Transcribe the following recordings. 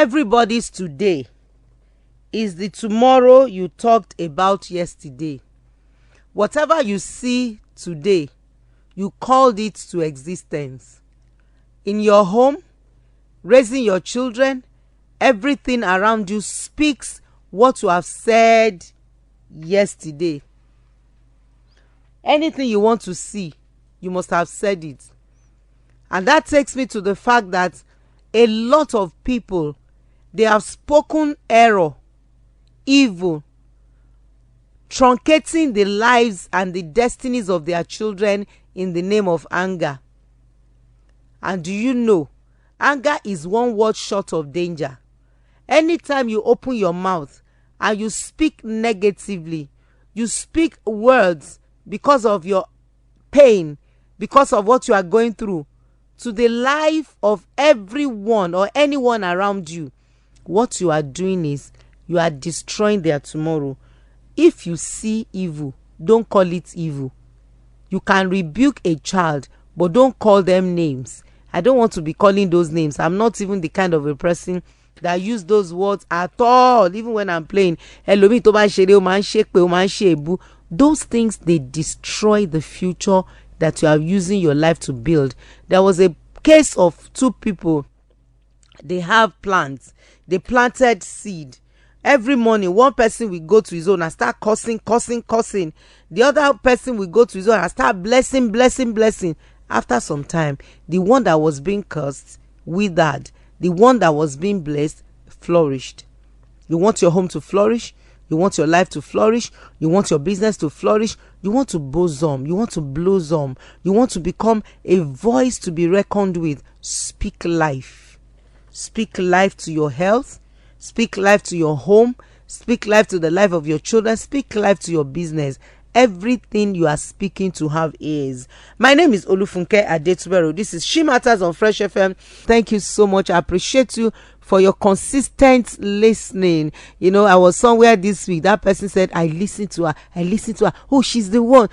Everybody's today is the tomorrow you talked about yesterday. Whatever you see today, you called it to existence. In your home, raising your children, everything around you speaks what you have said yesterday. Anything you want to see, you must have said it. And that takes me to the fact that a lot of people, they have spoken error, evil, truncating the lives and the destinies of their children in the name of anger. And do you know, anger is one word short of danger. Anytime you open your mouth and you speak negatively, you speak words because of your pain, because of what you are going through, to the life of everyone or anyone around you, what you are doing is you are destroying their tomorrow. If you see evil, don't call it evil. You can rebuke a child, but don't call them names. I don't want to be calling those names. I'm not even the kind of a person that use those words at all. Even when I'm playing, those things, they destroy the future that you are using your life to build. There was a case of two people. They have plants. They planted seed. Every morning, one person will go to his own and start cursing. The other person will go to his own and start blessing. After some time, the one that was being cursed withered. The one that was being blessed flourished. You want your home to flourish? You want your life to flourish? You want your business to flourish? You want to blossom? You want to blossom? You want to become a voice to be reckoned with? Speak life. Speak life to your health. Speak life to your home. Speak life to the life of your children. Speak life to your business. Everything you are speaking to have ears. My name is Olufunke Adetuberu. This is Shematters on Fresh FM. Thank you so much. I appreciate you for your consistent listening. You know, I was somewhere this week. That person said, I listened to her. Oh, she's the one.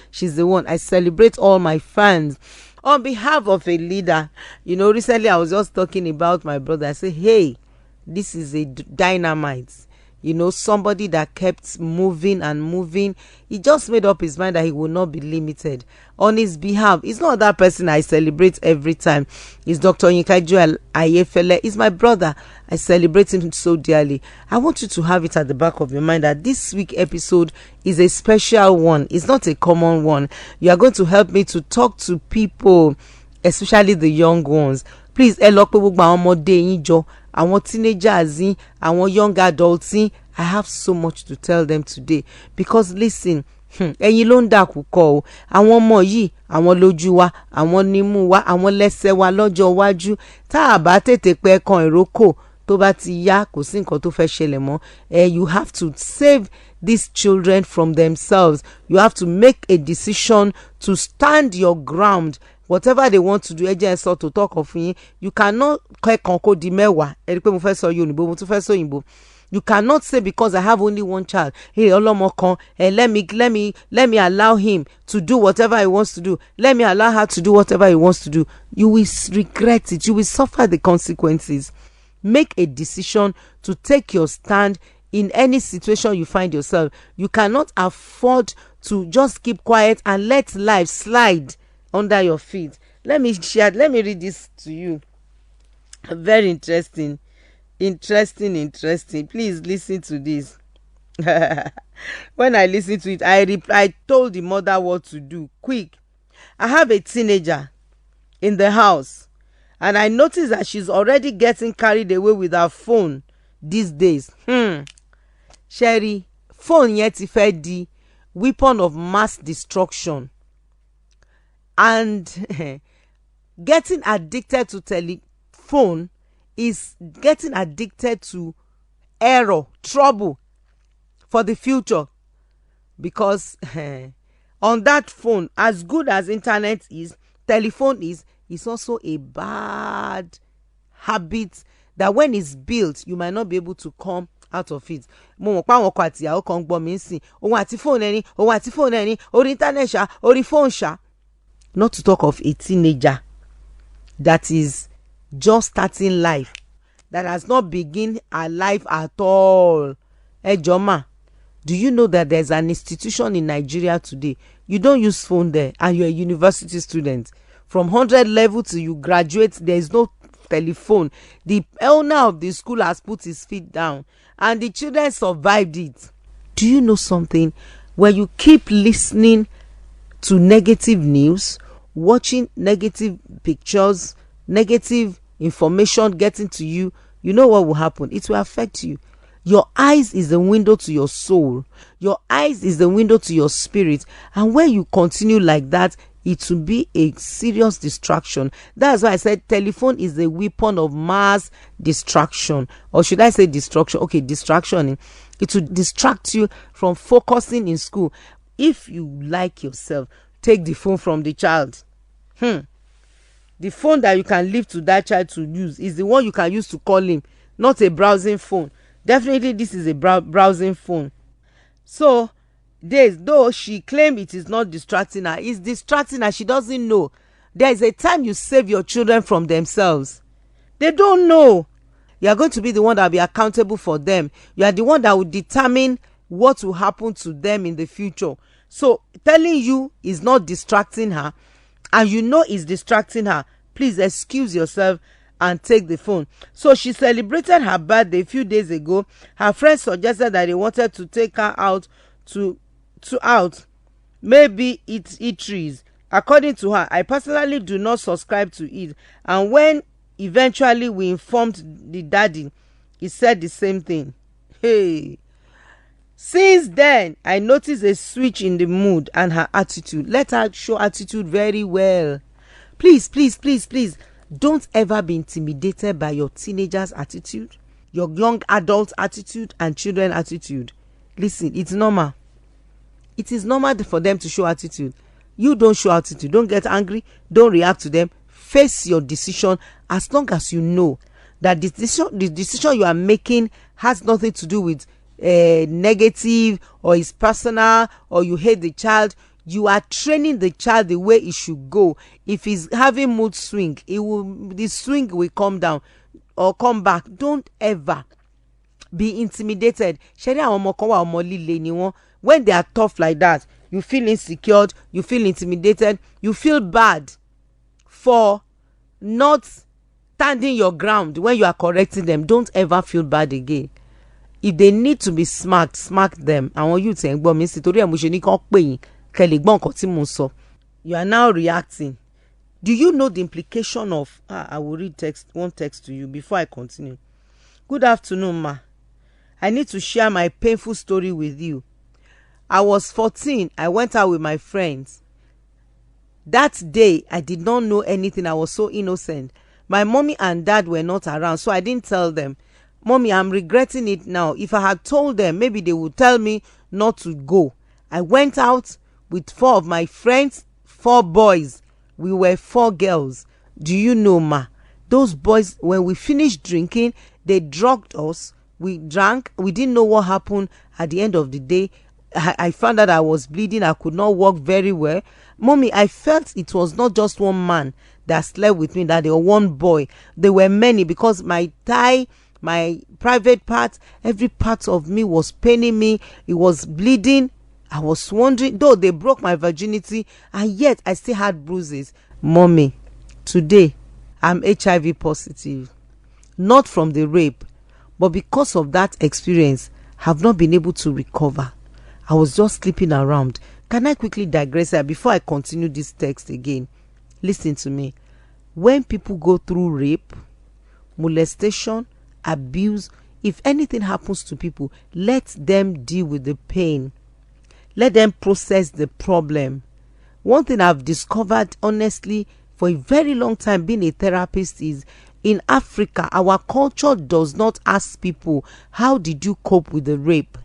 I celebrate all my fans. On behalf of a leader, you know, recently I was just talking about my brother. I said, hey, this is a dynamite. You know, somebody that kept moving and moving. He just made up his mind that he will not be limited. On his behalf, it's not that person I celebrate every time. It's Dr. Yinka Ayefele. He's my brother. I celebrate him so dearly. I want you to have it at the back of your mind that this week episode is a special one. It's not a common one. You are going to help me to talk to people, especially the young ones. Please, àwọn teenagers, àwọn young adults, I have so much to tell them today. Because listen, ẹ̀yin ló ń dàkúkọ o. Àwọn ọmọ yìí, àwọn lójú wa, àwọn nímú wa, àwọn lẹ́sẹ̀ wa lọ́jọ́ iwájú. Tá a bá tètè pẹ́ kan ìrókò, tó bá ti yá, kò sí nǹkan tó fẹ́ ṣẹlẹ̀ mọ́. You have to save these children from themselves. You have to make a decision to stand your ground. Whatever they want to do, to talk of you cannot you cannot say because I have only one child, hey, let me allow him to do whatever he wants to do. Let me allow her to do whatever he wants to do. You will regret it. You will suffer the consequences. Make a decision to take your stand in any situation you find yourself. You cannot afford to just keep quiet and let life slide under your feet. Let me read this to you. Very interesting. Please listen to this. When I listened to it, I told the mother what to do. Quick. I have a teenager in the house, and I noticed that she's already getting carried away with her phone these days. Sherry, phone yet if the weapon of mass destruction. And getting addicted to telephone is getting addicted to error, trouble for the future. Because on that phone, as good as internet is, telephone is also a bad habit that when it's built, you might not be able to come out of it. Mo mọ̀ pé àwọn ọkọ àti ìyàwó kan gbọ́ mi nsìn, òun àti fóònù ẹni, orí internet ṣá, orí phone ṣá. Not to talk of a teenager that is just starting life. that has not begun her life at all. Ejoma, do you know that there's an institution in Nigeria today? You don't use phone there and you're a university student. From 100 level till you graduate, there is no telephone. The owner of the school has put his feet down and the children survived it. Do you know something? When you keep listening to negative news, watching negative pictures, negative information getting to you, you know what will happen? It will affect you. Your eyes is the window to your soul. Your eyes is the window to your spirit. And when you continue like that, it will be a serious distraction. That's why I said telephone is a weapon of mass distraction. Or should I say destruction? Okay, distraction. It will distract you from focusing in school. If you like yourself, take the phone from the child. The phone that you can leave to that child to use is the one you can use to call him, not a browsing phone. Definitely this is a browsing phone. So though she claimed it is not distracting her, it's distracting her. She doesn't know. There is a time you save your children from themselves. They don't know. You are going to be the one that will be accountable for them. You are the one that will determine what will happen to them in the future. So telling you is not distracting her, and you know it's distracting her, please excuse yourself and take the phone. So she celebrated her birthday a few days ago. Her friends suggested that they wanted to take her out to maybe eat trees. According to her, I personally do not subscribe to it, and when eventually we informed the daddy, he said the same thing. Hey, since then I noticed a switch in the mood and her attitude. Let her show attitude very well. Please don't ever be intimidated by your teenagers' attitude, your young adult attitude, and children attitude. Listen, it's normal. It is normal for them to show attitude. You don't show attitude. Don't get angry. Don't react to them. Face your decision, as long as you know that the decision you are making has nothing to do with negative or is personal or you hate the child. You are training the child the way it should go. If he's having mood swing, the swing will come down or come back. Don't ever be intimidated. When they are tough like that, you feel insecure, you feel intimidated, you feel bad for not standing your ground when you are correcting them. Don't ever feel bad again. If they need to be smack them. I want you to you are now reacting. Do you know the implication of I will read one text to you before I continue. Good afternoon, ma. I need to share my painful story with you. I was 14. I went out with my friends. That day, I did not know anything. I was so innocent. My mommy and dad were not around, so I didn't tell them. Mommy, I'm regretting it now. If I had told them, maybe they would tell me not to go. I went out with 4 of my friends, 4 boys. We were 4 girls. Do you know, ma? Those boys, when we finished drinking, they drugged us. We drank. We didn't know what happened at the end of the day. I found that I was bleeding. I could not walk very well. Mommy, I felt it was not just one man that slept with me, that there was one boy. There were many, because my thigh, my private part, every part of me was paining me. It was bleeding. I was wondering, though they broke my virginity, and yet I still had bruises. Mommy, today I'm HIV positive. Not from the rape, but because of that experience, have not been able to recover. I was just sleeping around. Can I quickly digress here before I continue this text again? Listen to me. When people go through rape, molestation, abuse, if anything happens to people, let them deal with the pain. Let them process the problem. One thing I've discovered, honestly, for a very long time being a therapist, is in Africa, our culture does not ask people, how did you cope with the rape?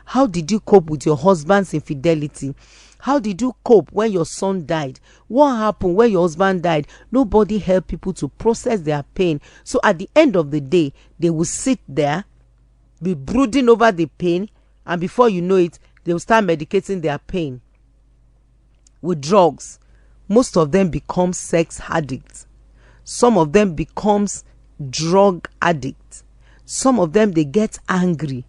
How did you cope with your husband's infidelity? How did you cope when your son died? What happened when your husband died? Nobody helped people to process their pain. So at the end of the day, they will sit there, be brooding over the pain, and before you know it, they will start medicating their pain with drugs. Most of them become sex addicts. Some of them becomes drug addicts. Some of them, they get angry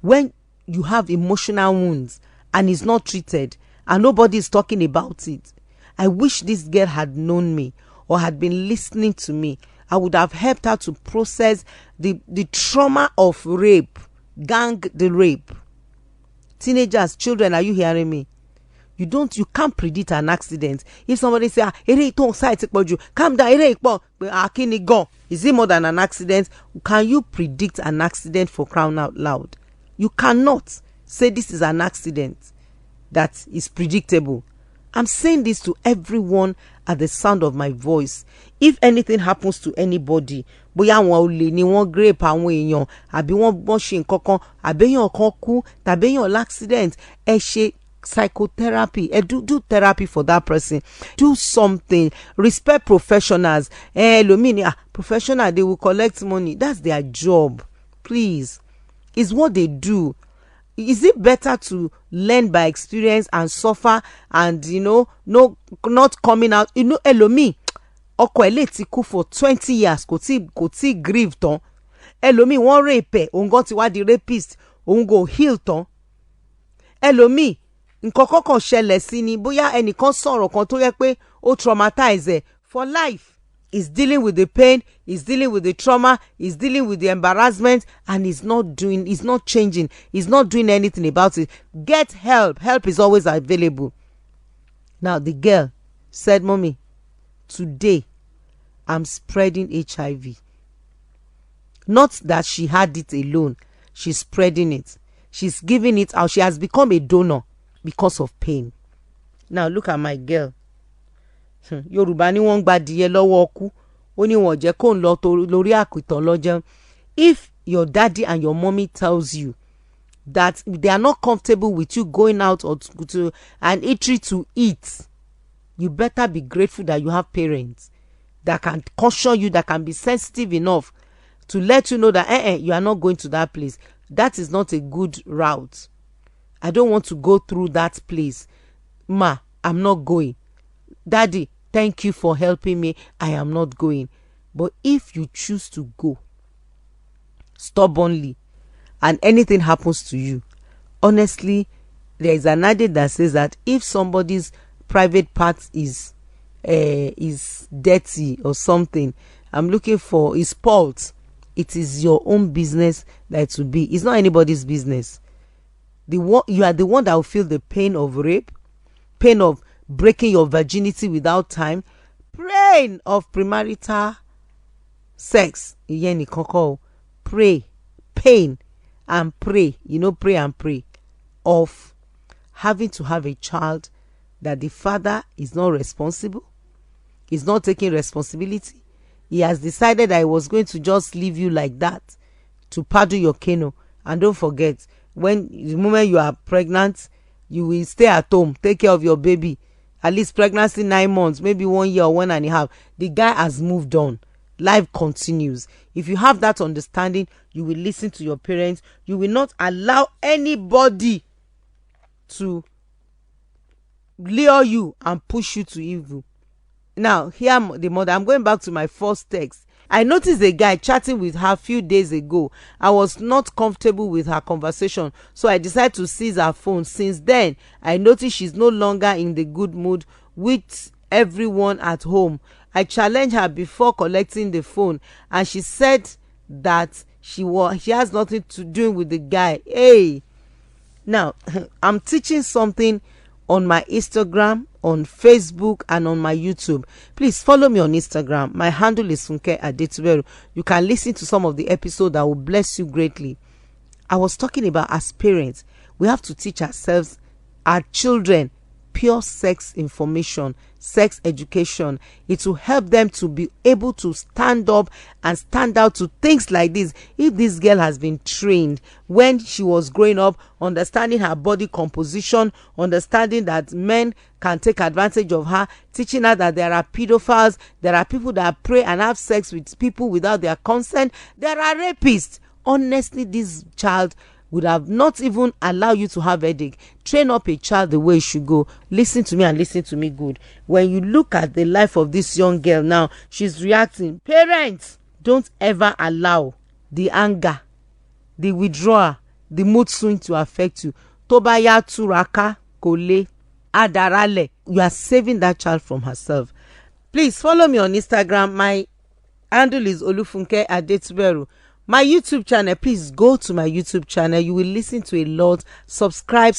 when you have emotional wounds and it's not treated and nobody is talking about it. I wish this girl had known me or had been listening to me. I would have helped her to process the trauma of rape, the rape. Teenagers, children, are you hearing me? You can't predict an accident. If somebody say, calm down, is it more than an accident? Can you predict an accident for crying out loud? You cannot say this is an accident that is predictable. I'm saying this to everyone at the sound of my voice. If anything happens to anybody, bóyá wọ́n olè ni wọ́n grape àwọn èèyàn, àbí wọ́n ṣe nǹkankan, àbí èèyàn kan kú, tàbí èèyàn accident, ẹ ṣe psychotherapy, do therapy for that person. Do something. Respect professionals. Professional, they will collect money. That's their job. Please. It's what they do. Is it better to learn by experience and suffer and not coming out? Ẹlòmíì ọkọ ẹ̀ lè ti kú for 20 years kò tí grieve tán. Ẹlòmíì wọ́n rape òun gan ti wá di rapist òun go heal tán. Ẹlòmíì nǹkan kọ́kọ́ ṣẹlẹ̀ sí ni bóyá ẹnìkan sọ̀rọ̀ kan tó yẹ pé ó traumatize for life. He's dealing with the pain, he's dealing with the trauma, he's dealing with the embarrassment, and he's not changing, he's not doing anything about it. Get help. Help is always available. Now the girl said, Mommy, today I'm spreading HIV. Not that she had it alone, she's spreading it. She's giving it out. She has become a donor because of pain. Now look at my girl. Yorùbá ní wọ́n gba díẹ̀ lọ́wọ́ ọkú ó ní wọ́n jẹ́ kó ń lọ lórí àkìtàn lọ́jọ́. If your daddy and your mommy tells you that they are not comfortable with you going out or to an eatery to eat, you better be grateful that you have parents that can caution you, that can be sensitive enough to let you know that you are not going to that place. That is not a good route. I don't want to go through that place. Ma, I'm not going. Daddy, thank you for helping me. I am not going. But if you choose to go stubbornly and anything happens to you, honestly, there is an adage that says that if somebody's private part is dirty or something, I'm looking for is fault, it is your own business that it will be. It's not anybody's business. You are the one that will feel the pain of rape, pain of breaking your virginity without time, pain of premarital sex. Pray, pain, and pray. Pray and pray of having to have a child that the father is not responsible, is not taking responsibility. He has decided that he was going to just leave you like that to paddle your canoe. And don't forget, the moment you are pregnant, you will stay at home, take care of your baby. At least pregnancy 9 months, maybe 1 year or 1.5. The guy has moved on. Life continues. If you have that understanding, you will listen to your parents. You will not allow anybody to lure you and push you to evil. Now, here the mother. I'm going back to my first text. I noticed a guy chatting with her a few days ago. I was not comfortable with her conversation, so I decided to seize her phone. Since then, I noticed she's no longer in the good mood with everyone at home. I challenged her before collecting the phone, and she said that she has nothing to do with the guy. Hey, now I'm teaching something on my Instagram, on Facebook, and on my YouTube. Please follow me on Instagram. My handle is funkeadetuberu. You can listen to some of the episodes that will bless you greatly. I was talking about, as parents, we have to teach ourselves, our children, pure sex information, sex education. It will help them to be able to stand up and stand out to things like this. If this girl has been trained when she was growing up, understanding her body composition, understanding that men can take advantage of her, teaching her that there are pedophiles, there are people that pray and have sex with people without their consent, there are rapists. Honestly, this child would have not even allowed you to have headache. Train up a child the way it should go. Listen to me and listen to me good. When you look at the life of this young girl now, she's reacting. Parents, don't ever allow the anger, the withdrawal, the mood swing to affect you. Tó bá yá túraká kò lè adarale. You are saving that child from herself. Please follow me on Instagram. My handle is Olufunke Adetuberu. My YouTube channel, please go to my YouTube channel. You will listen to a lot. Subscribe,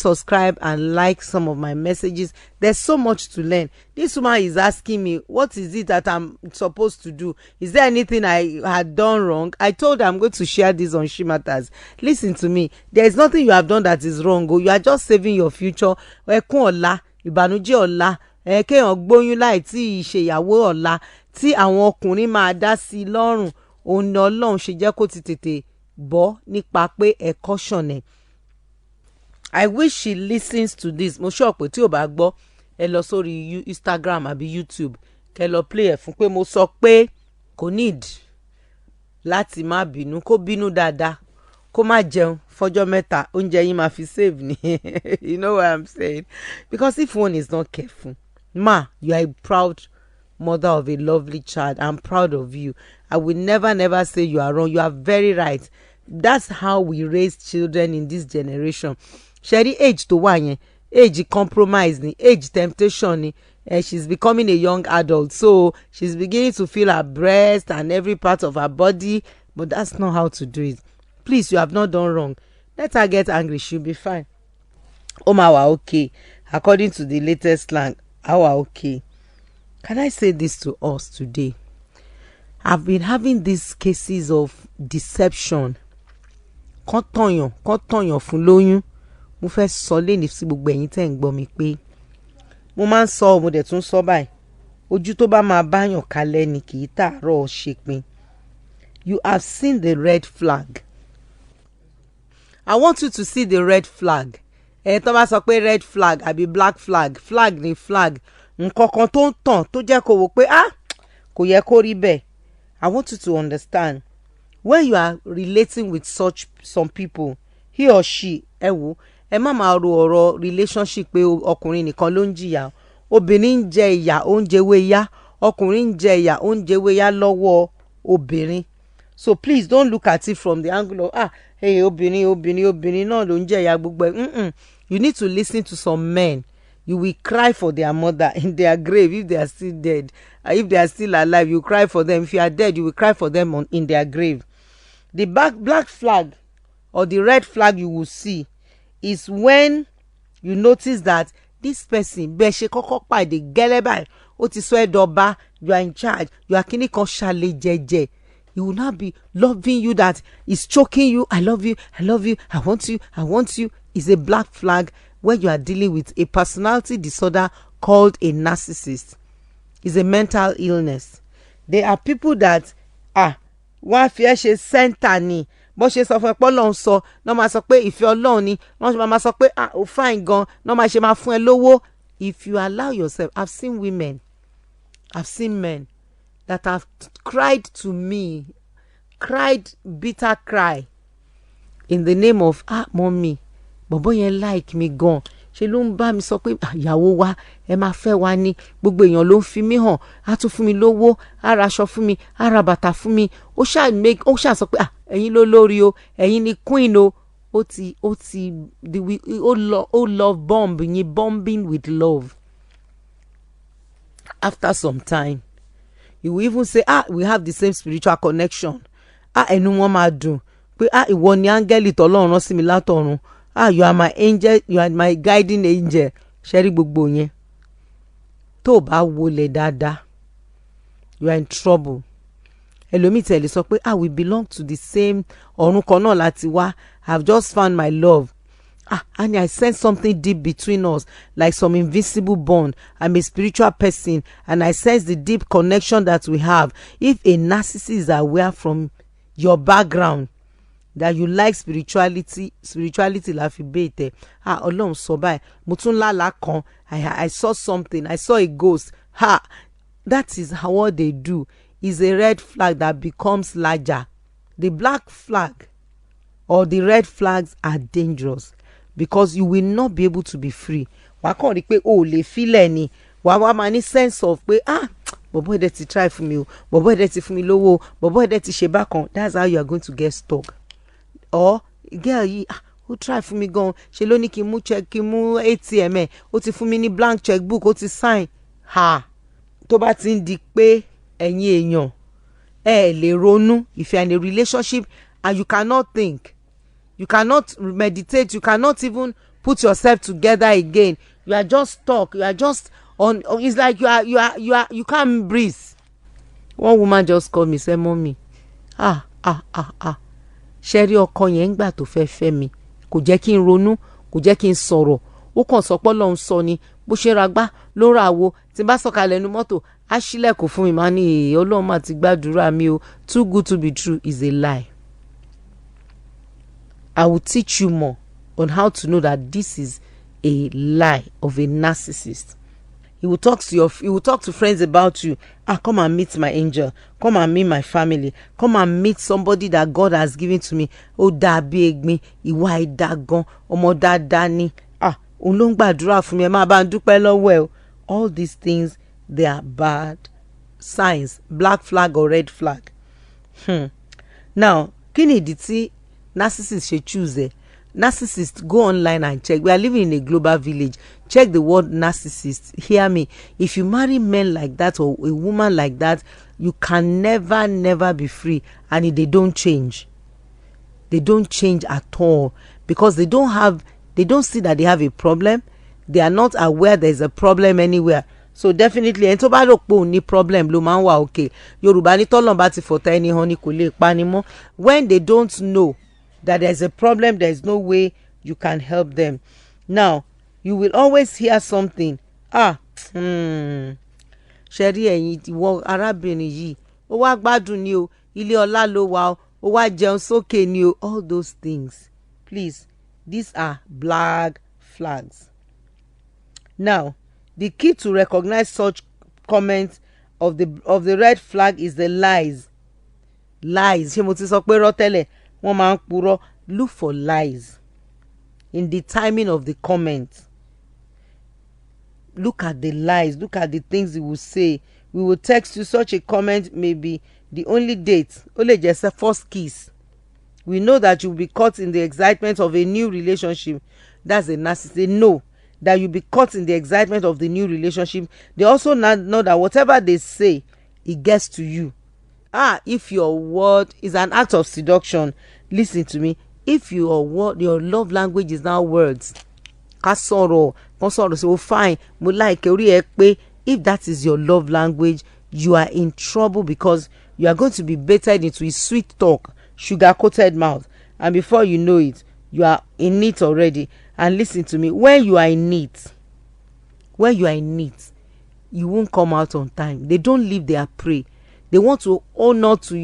and like some of my messages. There's so much to learn. This woman is asking me, what is it that I'm supposed to do? Is there anything I had done wrong? I told her I'm going to share this on Shematters. Listen to me. There is nothing you have done that is wrong. You are just saving your future. Ẹkún ọ̀la, ìbànújẹ́ ọ̀la, kéèyàn gbóyún láì tí ì ṣèyàwó ọ̀la, tí àwọn ọkùnrin máa dá sí i lọ́rùn. Òun ni Ọlọ́run ṣe jẹ́ kó ti tètè bọ́ nípa pé ẹ caution ẹ̀. I wish she listens to this. Mo sure pé tí ò bá gbọ́ ẹ lọ sórí Instagram àbí YouTube kẹ́ lọ play ẹ̀ fún pé mo sọ pé kò need láti má bínú, kó bínú dáadáa, kó má jẹun fọjọ́ mẹ́ta, oúnjẹ yín máa fi save ni. You know what I'm saying? Because if one is not careful, you are a proud mother of a lovely child. I'm proud of you. I will never say you are wrong. You are very right. That's how we raise children in this generation. Sherry age to one, age compromise ni, age temptation ni. She's becoming a young adult, so she's beginning to feel her breast and every part of her body, but that's not how to do it. Please, you have not done wrong. Let her get angry. She'll be fine. Omawa okay. According to the latest slang, awa okay. Can I say this to us today? I've been having these cases of deception. Kán tọ̀yàn fún lóyún. Mo fẹ́ sọ lẹ́ni sí gbogbo ẹ̀yin tẹ́ ń gbọ́ mi pé mo máa ń sọ mo dẹ̀ tún sọ báyìí. Ojú tó bá máa báyàn kalẹ̀ ni kì í tààrọ̀ ṣepin. You have seen the red flag. I want you to see the red flag. Tó bá sọ pé red flag àbí black flag, flag ni flag. Nǹkankan tó ń tàn tó jẹ́ kó wò pé kò yẹ kó rí bẹ́ẹ̀. I want you to understand, when you are relating with some people, he or she, ẹ má máa ro ọ̀rọ̀ relationship pé ọkùnrin nìkan ló ń jìyà. Obìnrin ń jẹ ìyà, ó ń jẹwé yá. Ọkùnrin ń jẹ ìyà, ó ń jẹwé yá lọ́wọ́ obìnrin. So please don't look at it from the angle of hey, obìnrin náà ló ń jẹ ìyà gbogbo ẹ̀. You need to listen to some men. You will cry for their mother in their grave if they are still dead. If they are still alive, you cry for them. If you are dead, you will cry for them in their grave. The black flag or the red flag you will see is when you notice that this person, bẹ́ẹ̀ ṣe kọ́kọ́ pàdé gẹ́lẹ́ báyìí, ó ti sọ ẹ́ dọba, you are in charge, you are kíní kan ṣàlẹ̀ jẹ́jẹ́. He will not be loving you, that is choking you. I love you, I want you. Is a black flag when you are dealing with a personality disorder called a narcissist. It's a mental illness. There are people that wọ́n fi ẹ́ ṣe center ni, bó ṣe sọ fún ẹ pé Ọlọ́run sọ náà máa sọ pé ìfẹ́ Ọlọ́run ni, wọ́n máa sọ pé ó fine gan náà máa ṣe máa fún ẹ lówó. If you allow yourself, I've seen men that have cried to me, cried bitter cry in the name of mommy, bọ̀bọ́ yẹn like me gan, ṣe ló ń bá mi sọ pé ìyàwó wa ẹ máa fẹ́ wa ní, gbogbo èèyàn ló ń fi mí hàn, á tún fún mi lówó, á ra aṣọ fún mi, á ra bàtà fún mi, ó ṣáà sọ pé ẹ̀yin ló lórí o, ẹ̀yin ni queen o. ó love bomb yín, bombing with love. After some time, you will even say we have the same spiritual connection. Ẹnu wọn máa dùn pé ìwọ ni áńgẹ́lì tọ́lọ́run rán sí mi látọ̀run. You are my angel, you are my guiding angel. Ṣẹ́rí gbogbo yẹn tó bá wọlé dáadáa, you are in trouble. Ẹlòmíì tẹ̀lé sọ pé we belong to the same ọ̀run kan náà láti wá. I've just found my love. And I sense something deep between us, like some invisible bond. I'm a spiritual person and I sense the deep connection that we have. If a narcissist is aware from your background that you like spirituality la fi bẹ́ẹ̀ Ọlọ́run sọ báyìí, mo tún lálàá kan, I saw something, I saw a ghost. That is what they do. Is a red flag that becomes larger. The black flag or the red flags are dangerous because you will not be able to be free. Wàá kàn rí pé o ò lè filẹ̀ ni, wàá máa ní sense of pé bọ̀bọ̀ ẹ̀dẹ̀ ti try fún mi o, bọ̀bọ̀ ẹ̀dẹ̀ ti fún mi lówó, bọ̀bọ̀ ẹ̀dẹ̀ ti ṣe bákan. That's how you are going to get stuck. Or girl yìí ó try fún mi gan, ṣe ló ní kí n mú check, kí n mú ATM ẹ̀, ó ti fún mi ní blank checkbook, ó ti sign. Tó bá ti ń di pé ẹ̀yin èèyàn ẹ lè ronú, if you are in a relationship and you cannot think, you cannot meditate, you cannot even put yourself together again, you are just stuck, you are just on, it's like you can't breathe. One woman just called me, say, mommy, ṣẹ́rí ọkọ yẹn ń gbà tó fẹ́ fẹ́ mi kò jẹ́ kí n ronú, kò jẹ́ kí n sọ̀rọ̀, ó kàn sọ pé Ọlọ́run sọ ni, bó ṣe ra gbá ló ra wo, tí n bá sọ̀kalẹ̀ nu mọ́tò á ṣílẹ̀kùn fún mi, máa ní Ọlọ́run máa ti gbàdúrà mi o. Too good to be true is a lie. I will teach you more on how to know that this is a lie of a narcissist. He will talk to friends about you. Come and meet my angel. Come and meet my family. Come and meet somebody that God has given to me. Ó dàbí egbin, ìwà ìdágan, ọmọ dáadáa ni. Òun ló ń gbàdúrà fún mi, ẹ máa bá ń dúpẹ́ lọ́wọ́ ẹ. All these things, they are bad signs, black flag or red flag. Now, kí ni ìdí tí narcissist ṣe choose? Narcissist, go online and check. We are living in a global village. Check the word narcissist. Hear me. If you marry men like that or a woman like that, you can never be free. And they don't change. They don't change at all because they don't see that they have a problem. They are not aware there is a problem anywhere. So definitely, ẹni tó bá rò pé òun ní problem ló máa ń wà okay. Yorùbá ní tọ́lọ́run bá ti fọ̀tá ẹni hàn ni kò lè pa ni mọ́. When they don't know that there's a problem, there is no way you can help them. Now, you will always hear something. Ṣẹ̀rí ẹ̀yin ìwọ arábìnrin yìí, ó wá gbádùn ni o, ilé ọlá ló wà o, ó wá jẹun sókè ni o. All those things. Please, these are black flags. Now, the key to recognize such comments of the red flag is the lies. Lies. Ṣé mo ti sọ pé rọ́tẹ́lẹ̀? Wọ́n máa ń purọ́. Look for lies in the timing of the comment. Look at the lies. Look at the things he will say. We will text you. Such a comment may be the only date. Ó lè jẹ́ first kiss. We know that you will be caught in the excitement of a new relationship. That's a narcissist. They know that you'll be caught in the excitement of the new relationship. They also know that whatever they say, it gets to you. If your word is an act of seduction, listen to me. If your love language is now words, so fine, if that is your love language, you are in trouble because you are going to be baited into his sweet talk, sugar-coated mouth, and before you know it, you are in it already. And listen to me, when you are in it, you won't come out on time. They don't leave their prey. They want to honor to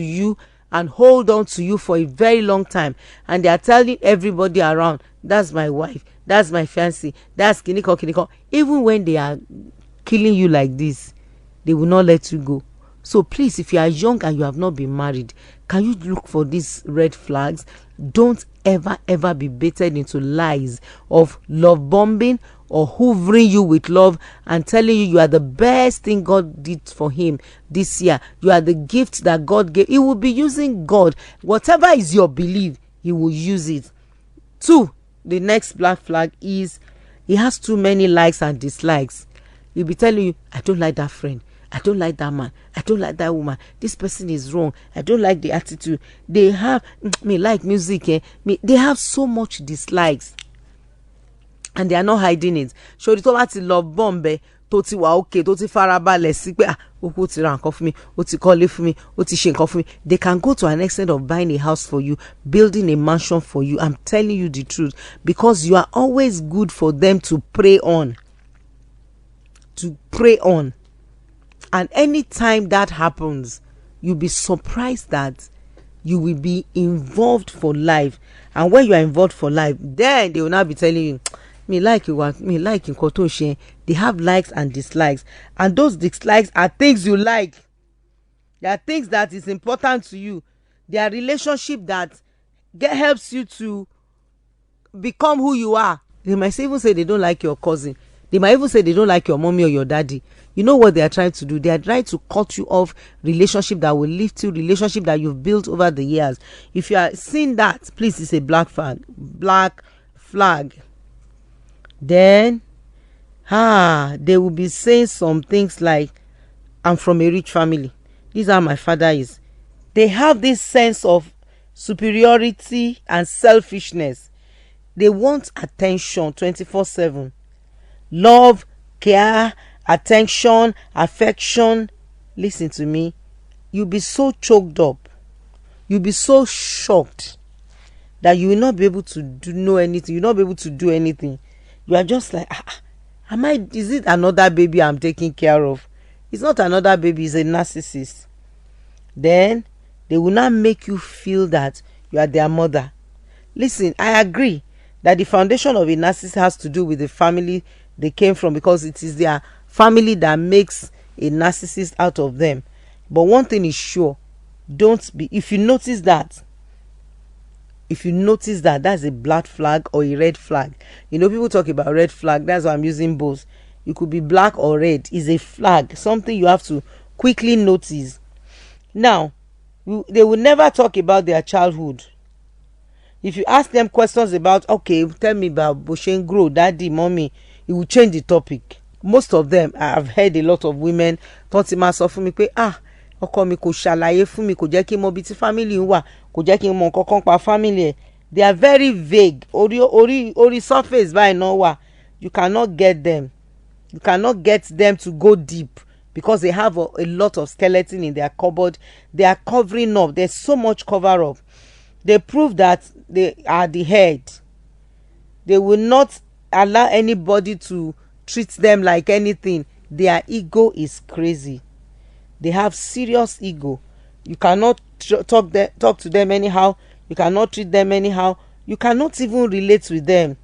you and hold on to you for a very long time. And they are telling everybody around, that's my wife, that's my fiancé, that's kiniko. Even when they are killing you like this, they will not let you go. So please, if you are young and you have not been married, can you look for these red flags? Don't ever be baited into lies of love bombing or hoovering you with love and telling you are the best thing God did for him this year. You are the gift that God gave. He will be using God. Whatever is your belief, he will use it. 2, the next black flag is he has too many likes and dislikes. He'll be telling you, I don't like that friend. I don't like that man. I don't like that woman. This person is wrong. I don't like the attitude. They have me like music. They have so much dislikes. And they are not hiding it. Ṣòrí tó bá ti love bomb tó ti wà okay, tó ti farabalẹ̀ sí pé ó ti ra nǹkan fún mi, ó ti kọ́lé fún mi, ó ti ṣe nǹkan fún mi. They can go to an extent of buying a house for you, building a mansion for you. I'm telling you the truth. Because you are always good for them to prey on. And anytime that happens, you'll be surprised that you will be involved for life. And when you are involved for life, then they will not be telling you, me like you, me like you. They have likes and dislikes. And those dislikes are things you like. They are things that is important to you. They are relationship that helps you to become who you are. They might even say they don't like your cousin. They might even say they don't like your mommy or your daddy. You know what they are trying to do? They are trying to cut you off relationship that will lift you, relationship that you've built over the years. If you are seeing that, please, it's a black flag. Black flag. Then they will be saying some things like, I'm from a rich family, this is how my father is. They have this sense of superiority and selfishness. They want attention 24/7. Love, care, attention, affection. Listen to me. You'll be so choked up. You'll be so shocked that you will not be able to know anything. You'll not be able to do anything. You are just like, is it another baby I'm taking care of? It's not another baby, it's a narcissist. Then they will not make you feel that you are their mother. Listen, I agree that the foundation of a narcissist has to do with the family they came from, because it is their family that makes a narcissist out of them. But one thing is sure, if you notice that, that's a black flag or a red flag. You know, people talk about red flag, that's why I'm using both. It could be black or red. Is a flag, something you have to quickly notice. Now, they will never talk about their childhood. If you ask them questions about, okay, tell me about Boshen Grow, daddy, mommy, it will change the topic. Most of them, I've heard a lot of women talk to myself for me, ọkọ mi kò ṣàlàyé fún mi, kò jẹ́ kí n mọ bí tí family wà, kò jẹ́ kí n mọ nǹkan kan pa family ẹ̀. They are very vague. Orí surface báyìí náà wà. You cannot get them. You cannot get them to go deep because they have a lot of skeleton in their cupboard. They are covering up. There's so much cover up. They prove that they are the head. They will not allow anybody to treat them like anything. Their ego is crazy. They have serious ego. You cannot talk to them anyhow. You cannot treat them anyhow. You cannot even relate with them.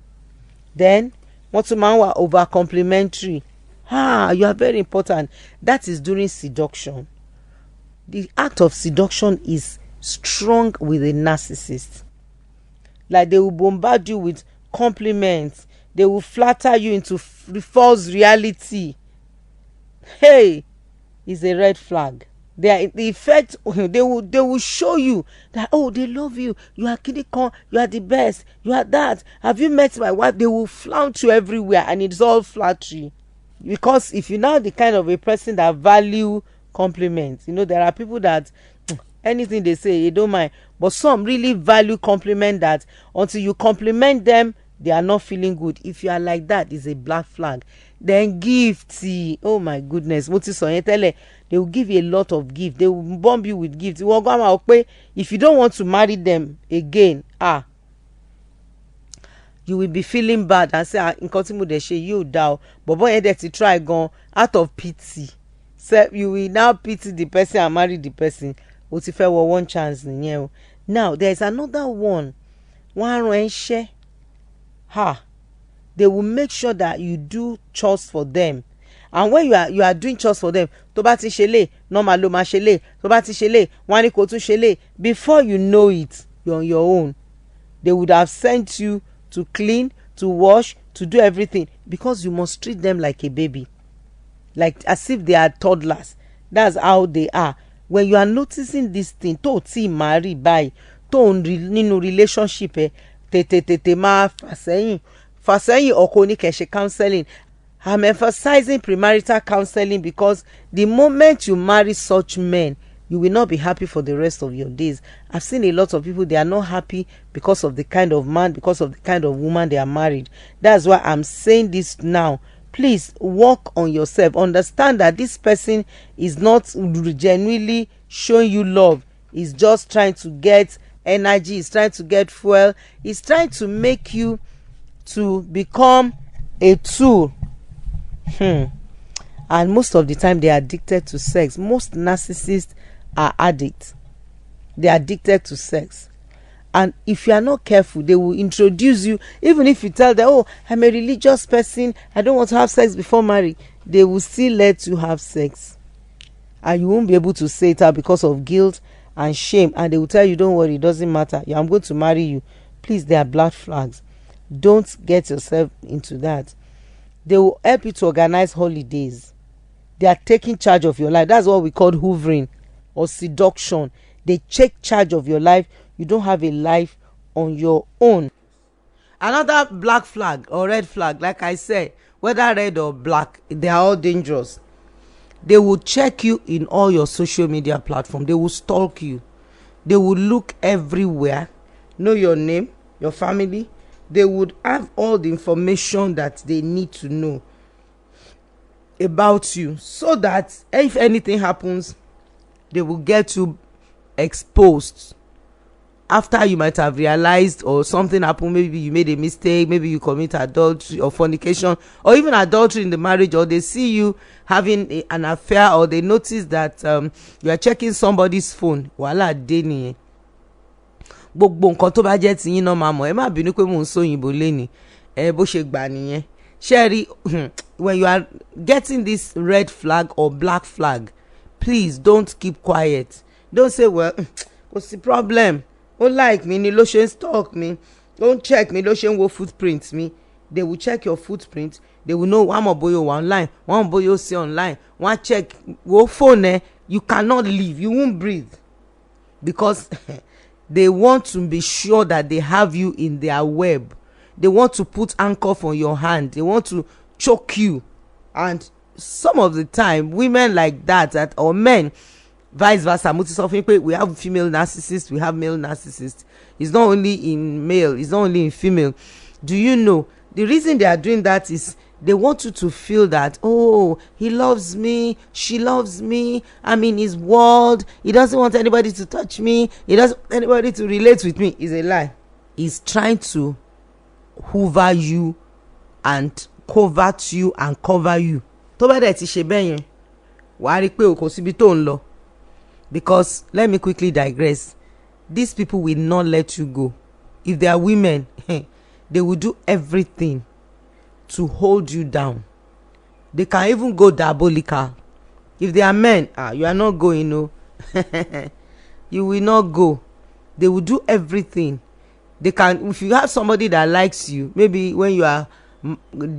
Then, what's the man over complimentary? You are very important. That is during seduction. The act of seduction is strong with a narcissist. Like, they will bombard you with compliments. They will flatter you into false reality. Hey, it's a red flag. The effect, they will show you that, they love you, you are Kidikon, you are the best, you are that, have you met my wife? They will flaunt you everywhere, and it's all flattery. Because if you're now the kind of a person that value compliments, there are people that anything they say, you don't mind, but some really value compliment that until you compliment them, they are not feeling good. If you are like that, it's a black flag. Then gifts, oh my goodness, they will give you a lot of gifts. They will bomb you with gifts. If you don't want to marry them again, you will be feeling bad and say, nǹkan tí mo dẹ̀ ṣe yóò dá o, bọ̀bọ́ yẹn dẹ̀ ti try gan, out of pity. So you will now pity the person and marry the person. O ti fẹ́ wọ one chance nìyẹn o. Now there is another one. Wọ́n á rán ẹ ṣẹ́. They will make sure that you do chores for them. And when you are doing chores for them, tó bá ti ṣe lè, normal ló máa ṣe lè, tó bá ti ṣe lè, wọ́n á ní kó tún ṣe lè. Before you know it, you're on your own. They would have sent you to clean, to wash, to do everything, because you must treat them like a baby, like as if they are toddlers. That's how they are. When you are noticing this thing, tó ti marry by, tó nínú relationship tètè máa fà sẹ́yìn ọkọ ní kẹ́ ṣe counselling. I'm emphasizing premarital counseling because the moment you marry such men, you will not be happy for the rest of your days. I've seen a lot of people, they are not happy because of the kind of man, because of the kind of woman they are married. That's why I'm saying this now. Please work on yourself. Understand that this person is not genuinely showing you love. He's just trying to get energy. He's trying to get fuel. He's trying to make you to become a tool. And most of the time they are addicted to sex. Most narcissists are addicts. They are addicted to sex. And if you are not careful, they will introduce you. Even if you tell them, I'm a religious person, I don't want to have sex before marriage, they will still let you have sex. And you won't be able to say it out because of guilt and shame. And they will tell you, don't worry, it doesn't matter, I'm going to marry you. Please, they are black flags. Don't get yourself into that. They will help you to organize holidays. They are taking charge of your life. That's what we call hoovering or seduction. They take charge of your life. You don't have a life on your own. Another black flag or red flag, like I said, whether red or black, they are all dangerous. They will check you in all your social media platforms. They will stalk you. They will look everywhere, know your name, your family. They would have all the information that they need to know about you, so that if anything happens, they will get you exposed after you might have realized, or something happened. Maybe you made a mistake, maybe you commit adultery or fornication, or even adultery in the marriage, or they see you having an affair, or they notice that you are checking somebody's phone. Wàhálà dé nìyẹn. Gbogbo nǹkan tó bá jẹ́ tiyín náà máa mọ̀. Ẹ má bínú pé mò ń sóyìnbó lénìí. Bó ṣe gbà nìyẹn. Sherry, when you are getting this red flag or black flag, please don't keep quiet. Don't say, well, what's the problem? Oh, like me, ni ló ṣe ń stalk me. Don't check me, ló ṣe ń wo footprint me. They will check your footprint. They will know one more boy online, one boy you see online, one check wo phone. You cannot leave. You won't breathe, because they want to be sure that they have you in their web. They want to put handcuff on your hand. They want to choke you. And some of the time, women like that or men, vice versa. We have female narcissists, we have male narcissists. It's not only in male, it's not only in female. Do you know the reason they are doing that is they want you to feel that, oh, he loves me, she loves me, I'm in his world, he doesn't want anybody to touch me, he doesn't want anybody to relate with me. It's a lie. He's trying to hoover you and covert you and cover you. Tó bá dẹ̀ ti ṣe bẹ́ẹ̀ yẹn, wàá rí pé o kò síbi tó ń lọ. Because let me quickly digress. These people will not let you go. If they are women, they will do everything to hold you down. They can even go diabolical. If they are men, you are not going, no. You will not go. They will do everything. They can, if you have somebody that likes you, maybe when you are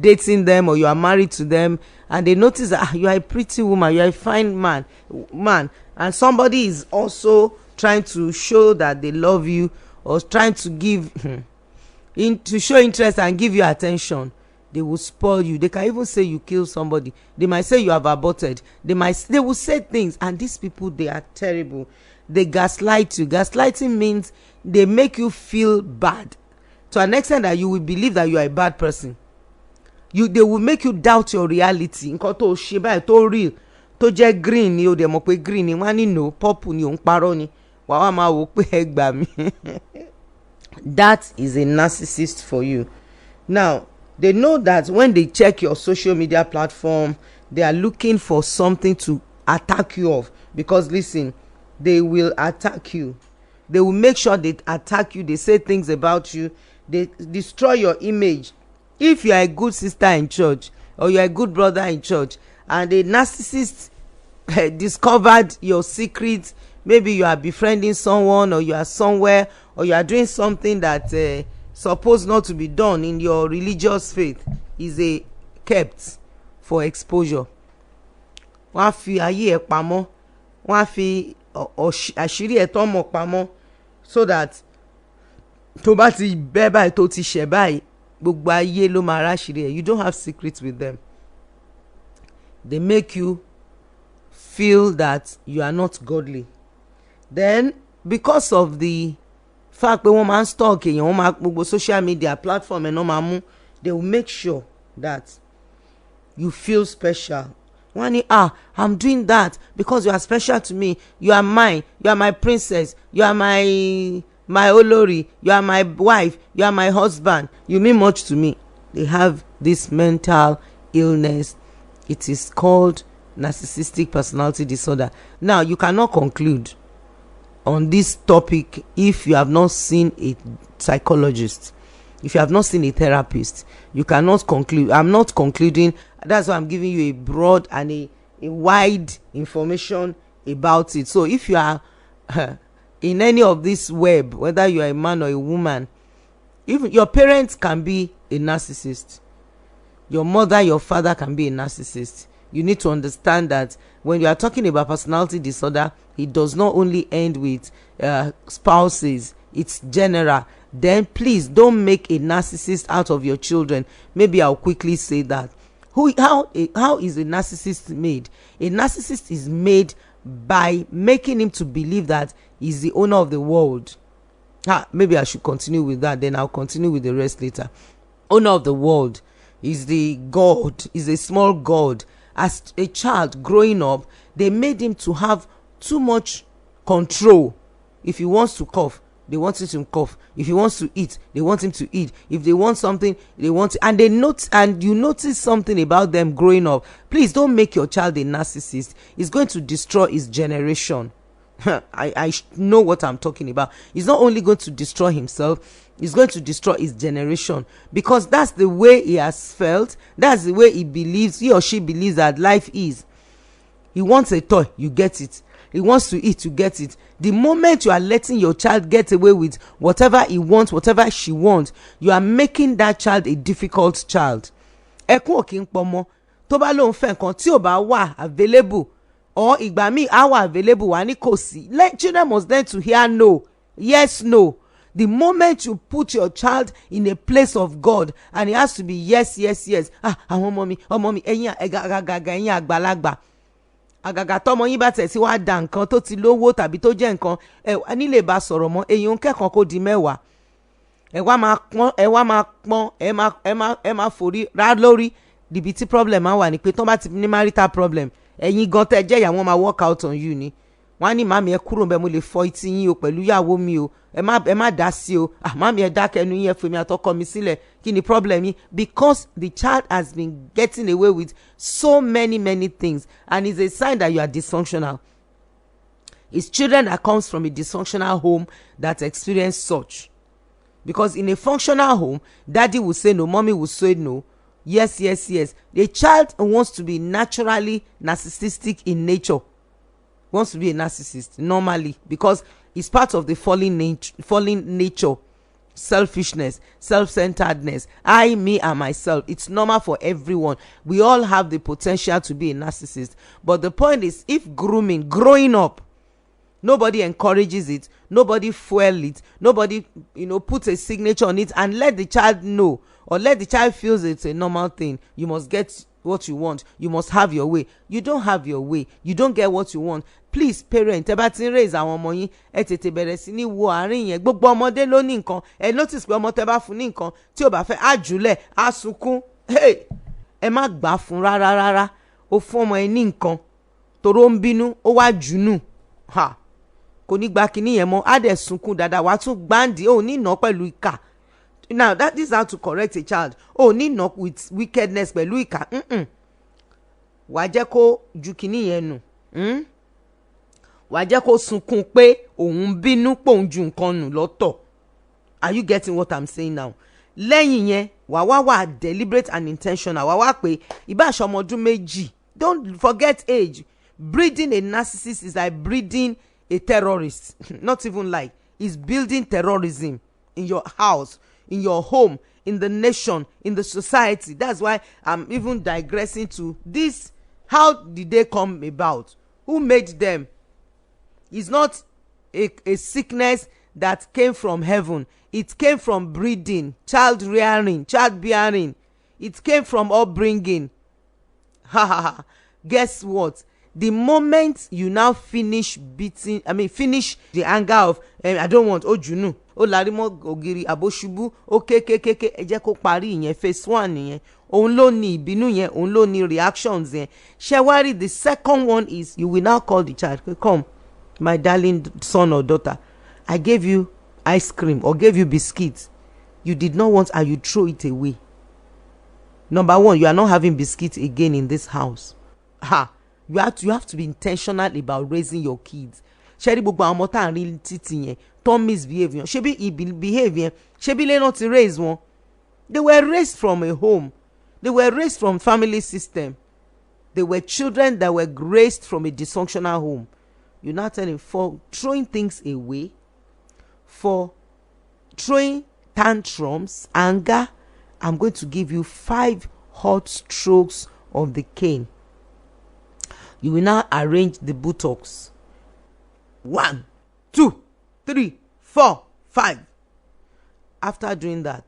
dating them or you are married to them, and they notice that you are a pretty woman, you are a fine man, and somebody is also trying to show that they love you, or trying to give to show interest and give you attention, they will spoil you. They can even say you killed somebody. They might say you have aborted. They will say things. And these people, they are terrible. They gaslight you. Gaslighting means they make you feel bad to an extent that you will believe that you are a bad person. They will make you doubt your reality. Nǹkan tó ṣe báyìí tó real tó jẹ́ green ni o dẹ̀ mọ̀ pé green ni wọ́n ní no purple ni òun parọ́ ni wàá wá máa wò pé ẹ gbà mí. That is a narcissist for you. Now, they know that when they check your social media platform, they are looking for something to attack you of. Because listen, they will attack you. They will make sure they attack you. They say things about you. They destroy your image. If you are a good sister in church, or you are a good brother in church, and a narcissist discovered your secrets, maybe you are befriending someone, or you are somewhere, or you are doing something that supposed not to be done in your religious faith, is a kept for exposure. Wọ́n á fi ayé ẹ̀ pamọ́, wọ́n á fi àṣírí ẹ̀ tó mọ̀ pamọ́, so that tó bá ti bẹ́ báyìí tó ti ṣẹ̀ báyìí gbogbo ayé ló máa ráṣírí ẹ̀. You don't have secrets with them. They make you feel that you are not godly. Then, because of the fact pé wọ́n máa ń stalk èèyàn, wọ́n máa gbogbo social media platform ẹ̀ náà máa mú, they will make sure that you feel special. Wọ́n ní, I'm doing that because you are special to me. You are mine. You are my princess. You are my olori. You are my wife. You are my husband. You mean much to me. They have this mental illness. It is called narcissistic personality disorder. Now, you cannot conclude on this topic if you have not seen a psychologist, if you have not seen a therapist. You cannot conclude. I'm not concluding. That's why I'm giving you a broad and a wide information about it. So if you are in any of this web, whether you are a man or a woman, even your parents can be a narcissist. Your mother, your father can be a narcissist. You need to understand that when you are talking about personality disorder, it does not only end with spouses, it's general. Then please don't make a narcissist out of your children. Maybe I'll quickly say that. How is a narcissist made? A narcissist is made by making him to believe that he's the owner of the world. Maybe I should continue with that, then I'll continue with the rest later. Owner of the world is the God, is a small God. As a child growing up, they made him to have too much control. If he wants to cough, they want him to cough. If he wants to eat, they want him to eat. If they want something, they want it. And you notice something about them growing up. Please don't make your child a narcissist. It's going to destroy his generation. I know what I'm talking about. He's not only going to destroy himself, he's going to destroy his generation, because that's the way he has felt. That's the way he or she believes that life is. He wants a toy, you get it. He wants to eat, you get it. The moment you are letting your child get away with whatever he wants, whatever she wants, you are making that child a difficult child. Ẹkún òkè ń pọmọ tó bá lóun fẹ́ nǹkan tí ò bá wà available, or ìgbà míì á wà available wà ní kò sí. Children must learn to hear no, yes, no. The moment you put your child in a place of God and it has to be yes, yes, yes. Àwọn ọmọ mi ẹ̀yin àgbàlagbà. Àgàgà tọmọ yín bá tẹ̀ sí wá da nǹkan tó ti lówó tàbí tó jẹ́ nǹkan nílé bá sọ̀rọ̀ mọ́ èyí ń kẹ́kọ̀ọ́ kó di mẹ́wàá. Ẹ wá máa pọ́n ẹ máa forí rá lórí. Dìbí tí problem máa wà ní pé tán bá ti ní marital problem, ẹ̀yin gan tẹ́ jẹ́ ìyàwó máa work out on you ni. Wọ́n á ní màmí ẹ kúrò bẹ́ẹ̀, mo lè fọ etí yín o pẹ̀lú ìyàwó mi o, ẹ má dá sí o. Màmí ẹ dákẹ́ ẹnu yín, ẹ fún mi àtọkọ mi sílẹ̀, kí ni problem yín? Because the child has been getting away with so many things, and it's a sign that you are dysfunctional. It's children that comes from a dysfunctional home that experience such. Because in a functional home, daddy will say no, mommy will say no. Yes. The child wants to be naturally narcissistic in nature. Wants to be a narcissist normally, because it's part of the fallen nature. Selfishness, self-centeredness, I, me, and myself. It's normal for everyone. We all have the potential to be a narcissist. But the point is, if growing up, nobody encourages it, nobody fuel it, nobody puts a signature on it and let the child know, or let the child feels it's a normal thing. You must get what you want, you must have your way. You don't have your way, you don't get what you want. Please, parent, ẹ bá ti ń raise àwọn ọmọ yín, ẹ tètè bẹ̀rẹ̀ sí ní wo àárín yẹn. Gbogbo ọmọdé ló ní nǹkan. Ẹ notice pé ọmọ tẹ́ bá fún ní nǹkan tí ò bá fẹ́ á jùlẹ̀, á sunkún. Ẹ má gbà fún rárá. Ó fún ọmọ ẹ ní nǹkan toró ń bínú, ó wá jùnú. Kò ní gba kinní yẹn mọ́, á dẹ̀ sunkún dáadáa, wàá tún gbáǹdì, ó ní ìná pẹ̀lú ìkà. Now that is how to correct a child. Ní ìná with wickedness pẹ̀lú ìkà. Wàá jẹ́ kó ju kinní yẹn nù. Wàá jẹ́ kó sunkún pé òun bínú pòun ju nǹkan nù lọ́tọ̀. Are you getting what I'm saying now? Lẹ́yìn yẹn wàá wà deliberate and intentional. Wàá wá pé ìbá aṣọ ọmọ ọdún méjì. Don't forget age. Breeding a narcissist is like breeding a terrorist. Not even like. It's building terrorism in your house, in your home, in the nation, in the society. That's why I'm even digressing to this. How did they come about? Who made them? It's not a sickness that came from heaven. It came from breeding, child rearing, child bearing. It came from upbringing. Guess what? The moment you now finish the anger of I don't want ojunu, o larimo ogiri aboshubu, o kekekeke, ẹ jẹ́ kó parí ìyẹn phase 1 nìyẹn. Òun ló ní ìbínú yẹn, òun ló ní reactions yẹn. Ṣé the second one is you will now call the child. Come, my darling son or daughter, I gave you ice cream or gave you biscuits. You did not want and you throw it away. Number one, you are not having biscuits again in this house. You have to be intentional about raising your kids. Ṣé rí gbogbo àwọn ọmọ tá à ń rí títì yẹn tó misbehave yẹn, ṣebí behave yẹn, ṣebí lè not raise wọn. They were raised from a home. They were raised from family system. They were children that were raised from a dysfunctional home. You now tell him, for throwing things away, for throwing tantrums, anger, I'm going to give you 5 hot strokes of the cane. You will now arrange the buttocks. 1, 2, 3, 4, 5. After doing that,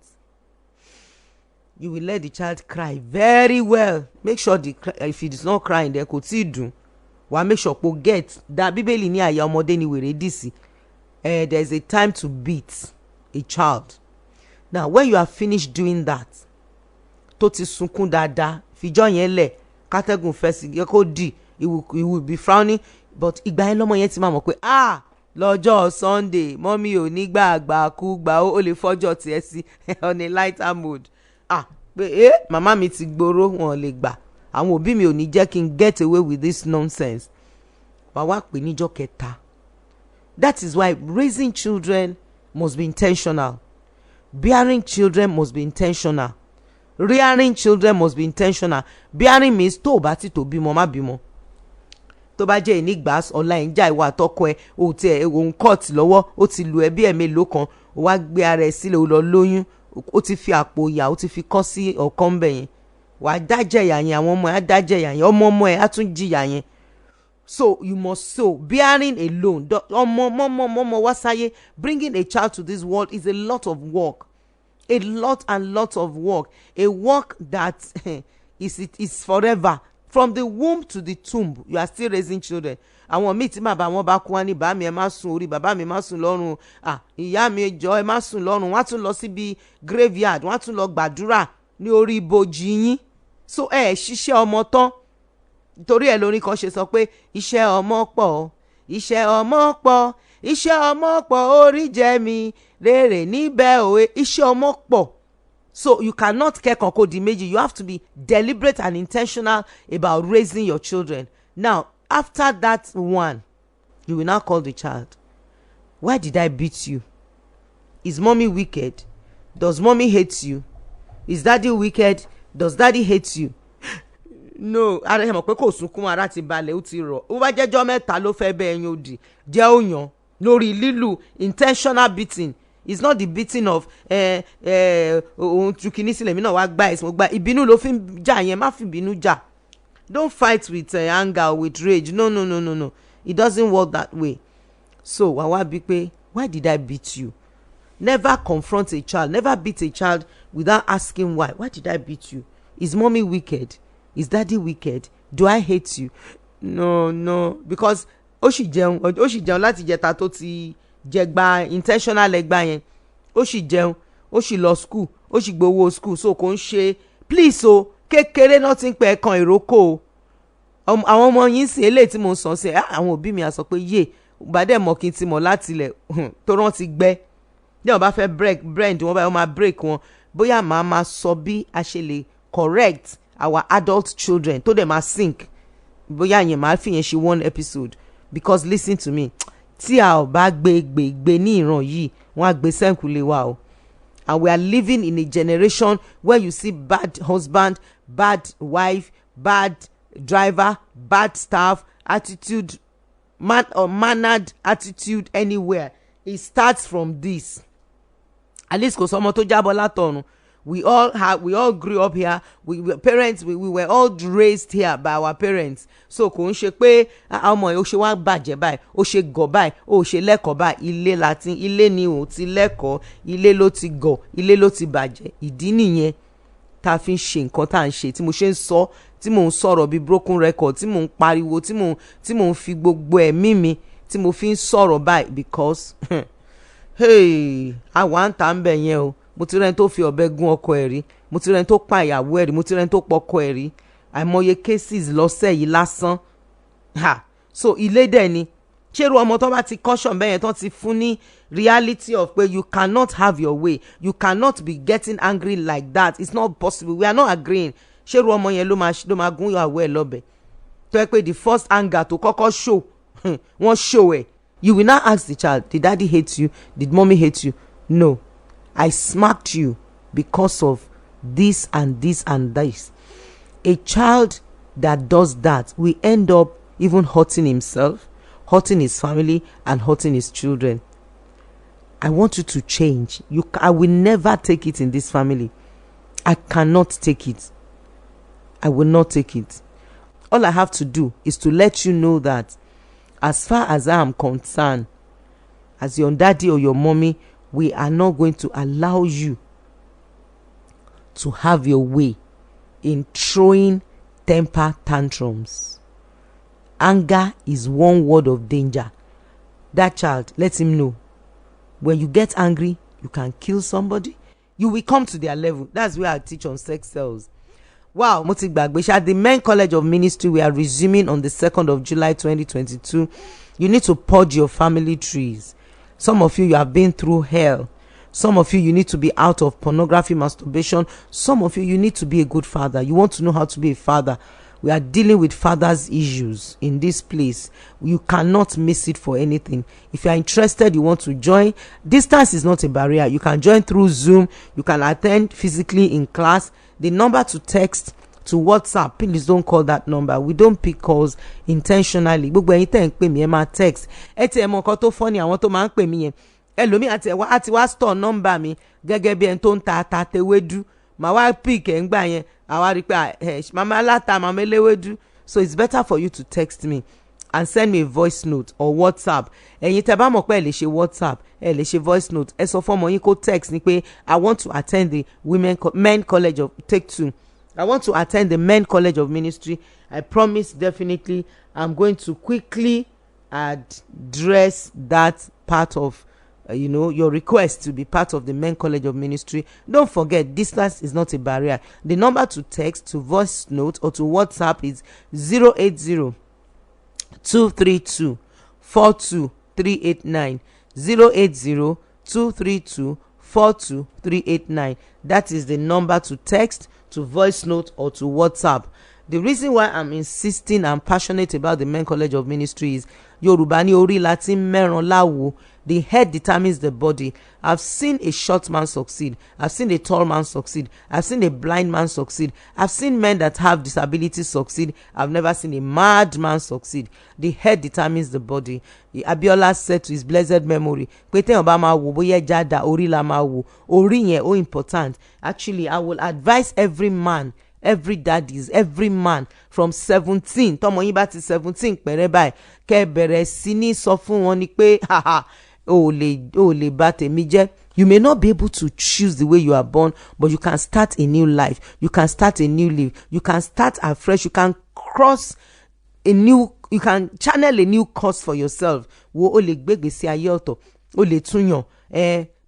you will let the child cry very well. Make sure if it is not crying, then kò tí dùn. Wàá make sure kò get that Bíbélì ní àyà ọmọdé ni wèrè dì sí. There is a time to beat a child. Now, when you are finished doing that, tó ti sunkún dáadáa, fìjọ́ yẹn lẹ̀, kátẹ́gùn fẹ́ sí kó dì, he will be frowning, but ìgbà yẹn lọ́mọ yẹn ti máa mọ̀ pé lọ́jọ́ Sunday mọ́mí ò ní gbàgbà kú gbà ó lè fọ́jọ́ tiẹ̀ sí on a lighter mood. Pé màmá mi ti gbóró, wọn lè gbà, àwọn òbí mi ò ní jẹ́ kí n get away with this nonsense. Wàá pè níjọ́ kẹta. That is why raising children must be intentional. Bearing children must be intentional. Rearing children must be intentional. Bearing means tó bá ti tó bímọ má bímọ. Tó bá jẹ́ ìnígbàs online jà ìwà àtọkọ ẹ o ti ẹ òun cut lọ́wọ́ ó ti lu ẹbí ẹ̀ mélòó kan ó wá gbé ara ẹ̀ sílẹ̀ ó lọ lóyún ó ti fi àpò ìyà ó ti fi kọ́ sí ọ̀kan bẹ̀ yẹn wà á dájẹ́ ìyà yẹn àwọn ọmọ ẹ̀ á dájẹ́ ìyà yẹn ọmọ ẹ̀ á tún jìyà yẹn. So you must bearing alone ọmọ wá sáyé, bringing a child to this world is a lot of work, a lot of work, a work that is forever. From the womb to the tomb, you are still raising children. Àwọn míì tí bàbá wọn bá kú wá ní bàbá mi ẹ má sùn orí, bàbá mi má sùn lọ́rùn, ìyá mi jọ̀ọ́ ẹ má sùn lọ́rùn, wọ́n á tún lọ síbi graveyard, wọ́n á tún lọ gbàdúrà ní orí ibojì yín. So ṣiṣẹ́ ọmọ tán. Torí ẹ̀ lórí kan ṣe sọ pé iṣẹ́ ọmọ pọ̀, iṣẹ́ ọmọ pọ̀, iṣẹ́ ọmọ pọ̀ orí jẹ́ mi rere níbẹ̀ òwe, iṣẹ́ ọmọ pọ̀. So you cannot kẹ́kọ̀ọ́ kó di méjì. You have to be deliberate and intentional about raising your children. Now, after that one, you will now call the child. Why did I beat you? Is mommy wicked? Does mommy hate you? Is daddy wicked? Does daddy hate you? No, ara ẹ mọ̀ pé kò sunkún, ara ti balẹ̀ ó ti rọ̀. Ó bá jẹ́jọ́ mẹ́ta ló fẹ́ bẹ́ẹ̀ yín òdì jẹ́ òyàn lórí lílù intentional beating. It's not the beating of ohun tukini sílẹ̀ mi náà wá gbá ẹ̀sìn mo gbá ìbínú ló fi ń jà yẹn, má fi ìbínú jà. Don't fight with anger, with rage. No. It doesn't work that way. So wàá bí pé why did I beat you? Never confront a child, never beat a child without asking why. Why did I beat you? Is mommy wicked? Is daddy wicked? Do I hate you? No, because ó sì jẹun láti jẹta tó ti jẹgba intentional ẹgbà yẹn, ó sì jẹun, ó sì lọ school, ó sì gbowó school. So kò ń ṣe please kékeré náà ti ń pẹ́ kan ìrókò o. Àwọn ọmọ yín sì eléyìí tí mo ń sọ sí àwọn òbí mi á sọ pé yé bàdẹ́ mọ̀ kí n ti mọ̀ láti ilẹ̀ tó rán ti gbẹ́ ní ọba fẹ́ break brand wọn báyìí wọ́n máa break wọn. Bóyá màá máa sọ bí a ṣe lè correct our adult children tó dẹ̀ máa sink. Bóyá yẹn máa fi yẹn ṣe one episode, because listen to me, tí a ò bá gbé ní ìran yìí wọ́n á gbé sẹ́ǹkùlé wa o. And we are living in a generation where you see bad husband, bad wife, bad driver, bad staff, attitude, mannered attitude anywhere. It starts from this. At least kò sọmọ tó jábọ́ látọ̀run. We all grew up here. We were all raised here by our parents. So kò ń ṣe pé ọmọ yìí ó ṣe wá bàjẹ́ báyìí, ó ṣe gọ̀ báyìí, ó ṣe lẹ́kọ̀ọ́ báyìí. Ilé láti ilé ni ò ti lẹ́kọ̀ọ́, ilé ló ti gọ̀, ilé ló ti bàjẹ́. Ìdí nìyẹn tá a fi ń ṣe nǹkan tá à ń ṣe, tí mo ṣe ń sọ, tí mò ń sọ̀rọ̀ bí broken record, tí mò ń pariwo, tí mò ń fi gbogbo ẹ̀mí mi tí mo fi ń sọ̀rọ̀ báyìí, because àwa ń tà ń bẹ̀ yẹn o. Mo ti rẹ́ni tó fi ọ̀bẹ gún ọkọ ẹ̀ rí, mo ti rẹ́ni tó pa ìyàwó ẹ̀ rí, mo ti rẹ́ni tó pọkọ ẹ̀ rí. Àìmọye cases lọ́sẹ̀ yìí lásán. So ilé dẹ̀ ni ṣérú ọmọ tó bá ti caution bẹ́yẹn tó ti fún ní reality of pé you cannot have your way, you cannot be getting angry like that, it's not possible, we are not agreeing. Ṣérú ọmọ yẹn ló máa gún ìyàwó ẹ̀ lọ́bẹ tó yẹ pé the first anger tó kọ́kọ́ show wọ́n show ẹ̀. You will now ask the child, did daddy hate you? Did mommy hate you? No. I smacked you because of this and this and this. A child that does that will end up even hurting himself, hurting his family, and hurting his children. I want you to change. I will never take it in this family. I cannot take it. I will not take it. All I have to do is to let you know that as far as I am concerned, as your daddy or your mommy, we are not going to allow you to have your way in throwing temper tantrums. Anger is one word of danger. That child, let him know. When you get angry, you can kill somebody. You will come to their level. That's where I teach on sex cells. Wow, Moti Gbagbesha, the Men College of Ministry, we are resuming on the 2nd of July 2022. You need to purge your family trees. Some of you have been through hell. Some of you need to be out of pornography, masturbation. Some of you need to be a good father. You want to know how to be a father. We are dealing with fathers' issues in this place. You cannot miss it for anything. If you are interested, you want to join, distance is not a barrier. You can join through Zoom. You can attend physically in class. The number to text to WhatsApp, please don't call that number. We don't pick calls intentionally. Gbogbo ẹ̀yin tẹ́ ń pè mí ẹ máa text. Ẹ ti ẹ̀ mọ nǹkan tó funny àwọn tó máa ń pè mí yẹn. Ẹlòmíì àti wá store number mi gẹ́gẹ́ bí ẹni tó ń ta ata tewédú. Màá wá pick ẹ̀ ń gbà yẹn. Àwa rí pé màmá aláta màmá eléwédú. So it's better for you to text me and send me a voice note or WhatsApp. Ẹ̀yin tẹ́ bá mọ̀ pé ẹ lè ṣe WhatsApp, ẹ lè ṣe voice note. Ẹ sọ fún ọmọ yín kó text ni pé I want to attend the Men College of Take Two. I want to attend the Men College of Ministry. I promise definitely I'm going to quickly address that part of your request to be part of the Men College of Ministry. Don't forget, distance is not a barrier. The number to text, to voice note, or to WhatsApp is 080 232 42389. 080 232 42389. That is the number to text, to voice note, or to WhatsApp. The reason why I'm insisting and passionate about the Men College of Ministry is Yorùbá ní orí láti mẹ́ran láwo. The head determines the body. I've seen a short man succeed. I've seen a tall man succeed. I've seen a blind man succeed. I've seen men that have disabilities succeed. I've never seen a mad man succeed. The head determines the body. Abiola said to his blessed memory, pé téèyàn bá máa wò bóyá jáda orí la máa wò. Orí yẹn ó important. Actually, I will advise every man, every daddies, every man from 17 tọmọ yín bá ti 17 pẹ̀rẹ́ báyìí kẹ́ bẹ̀rẹ̀ sí ní sọ fún wọn ni pé o lè bà tèmi jẹ́. You may not be able to choose the way you are born, but you can start a new life. You can start a new life. You can start afresh. You can you can channel a new course for yourself. Wo o lè gbégbèsè ayé ọ̀tọ̀, o lè túnyàn.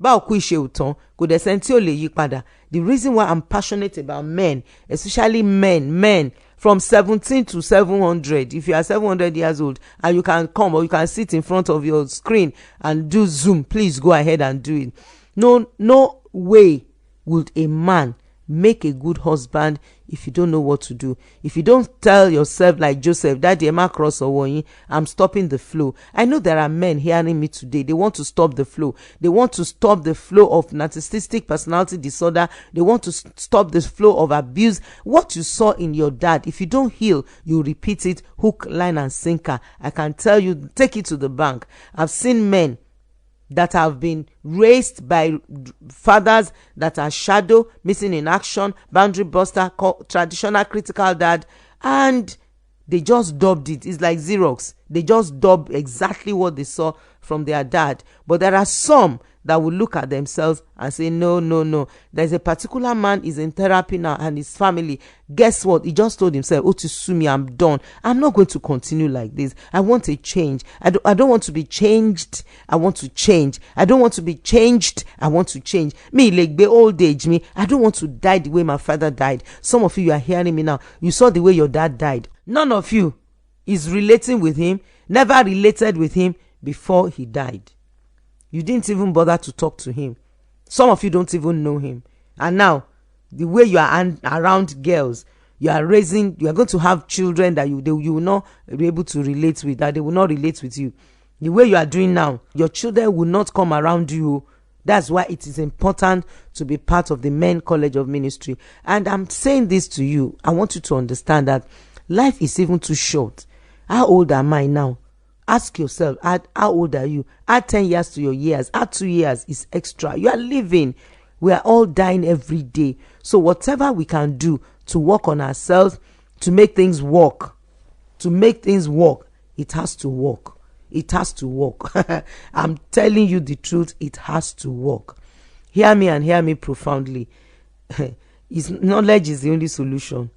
Báwo kú ìṣe òtán kò dẹ̀ sẹ́ni tí ò lè yí padà. The reason why I'm passionate about men, especially men from 17 to 700, if you are 700 years old and you can come or you can sit in front of your screen and do Zoom, please go ahead and do it. No way would a man make a good husband if you don't know what to do. If you don't tell yourself like Joseph, Daddy Emma cross or I'm stopping the flow. I know there are men hearing me today. They want to stop the flow. They want to stop the flow of narcissistic personality disorder. They want to stop the flow of abuse. What you saw in your dad, if you don't heal, you repeat it, hook, line, and sinker. I can tell you, take it to the bank. I've seen men that have been raised by fathers that are shadow, missing in action, boundary buster, traditional critical dad, and they just dubbed it. It's like Xerox. They just dubbed exactly what they saw from their dad. But there are some that will look at themselves and say, no. There's a particular man is in therapy now and his family. Guess what? He just told himself, oh, to sue me, I'm done. I'm not going to continue like this. I want a change. I don't want to be changed. I want to change. I don't want to be changed. I want to change. Me, like the old age, me, I don't want to die the way my father died. Some of you are hearing me now. You saw the way your dad died. None of you is relating with him, never related with him before he died. You didn't even bother to talk to him. Some of you don't even know him. And now, the way you are around girls, you are going to have children that you will not be able to relate with, that they will not relate with you. The way you are doing now, your children will not come around you. That's why it is important to be part of the Men College of Ministry. And I'm saying this to you. I want you to understand that life is even too short. How old am I now? Ask yourself, how old are you? Add 10 years to your years. Add 2 years is extra. You are living. We are all dying every day. So whatever we can do to work on ourselves, to make things work, it has to work. It has to work. I'm telling you the truth, it has to work. Hear me and hear me profoundly. Knowledge is the only solution.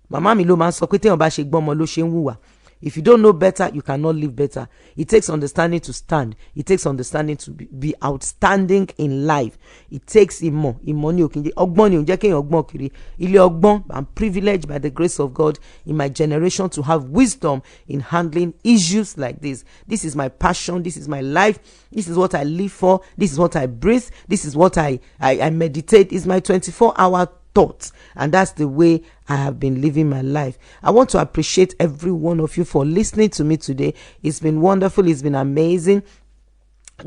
Mama mi ló máa ń sọ pé téèyàn bá ṣe gbọ́n ọmọ ló ṣe ń hùwà. If you don't know better, you cannot live better. It takes understanding to stand. It takes understanding to be outstanding in life. It takes ìmọ̀ ní òkè ọgbọ́n ni ò ń jẹ́ kéèyàn ọgbọ́n kiri. Ilé ọgbọ́n, I'm privileged by the grace of God in my generation to have wisdom in handling issues like this. This is my passion. This is my life. This is what I live for. This is what I breathe. This is what I meditate. It's my 24-hour thoughts, and that's the way I have been living my life. I want to appreciate every one of you for listening to me today. It's been wonderful. It's been amazing.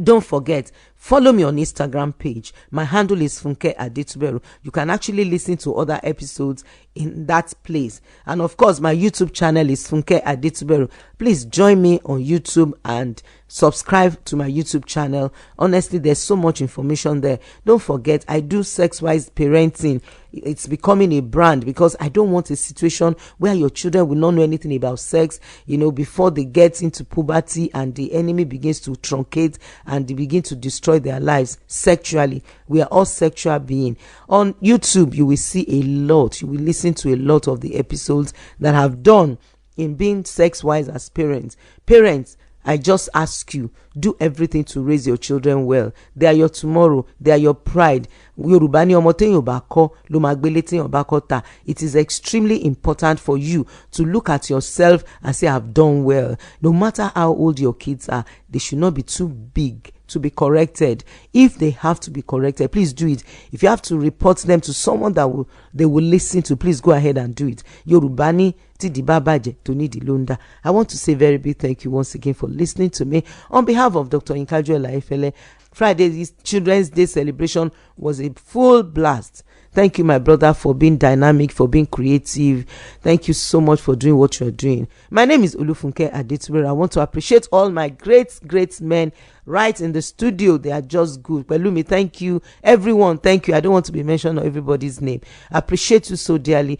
Don't forget, follow me on Instagram page. My handle is funkeadetuberu. You can actually listen to other episodes in that place. And of course, my YouTube channel is funkeadetuberu. Please join me on YouTube and subscribe to my YouTube channel. Honestly, there's so much information there. Don't forget, I do sex-wise parenting. It's becoming a brand because I don't want a situation where your children will not know anything about sex, before they get into puberty and the enemy begins to truncate and they begin to destroy their lives sexually. We are all sexual beings. On YouTube, you will see a lot. You will listen to a lot of the episodes that have done in being sex-wise as parents. Parents, I just ask you, do everything to raise your children well. They are your tomorrow. They are your pride. Yorùbá ní ọmọ téèyàn bá kọ́ ló máa gbélé téèyàn bá kọ́ tà. It is extremely important for you to look at yourself and say, I've done well. No matter how old your kids are, they should not be too big to be corrected. If they have to be corrected, please do it. If you have to report them to someone that they will listen to, please go ahead and do it. Yorùbá ní tí di bá bàjẹ́ tó ní di ló ń dá. I want to say a very big thank you once again for listening to me. On behalf of Dr. Nkaju Elaifele, Friday's Children's Day celebration was a full blast. Thank you, my brother, for being dynamic, for being creative. Thank you so much for doing what you're doing. My name is Olufunke Adetuberu. I want to appreciate all my great men right in the studio. They are just good. Pelumi, thank you. Everyone, thank you. I don't want to be mentioned of everybody's name. I appreciate you so dearly.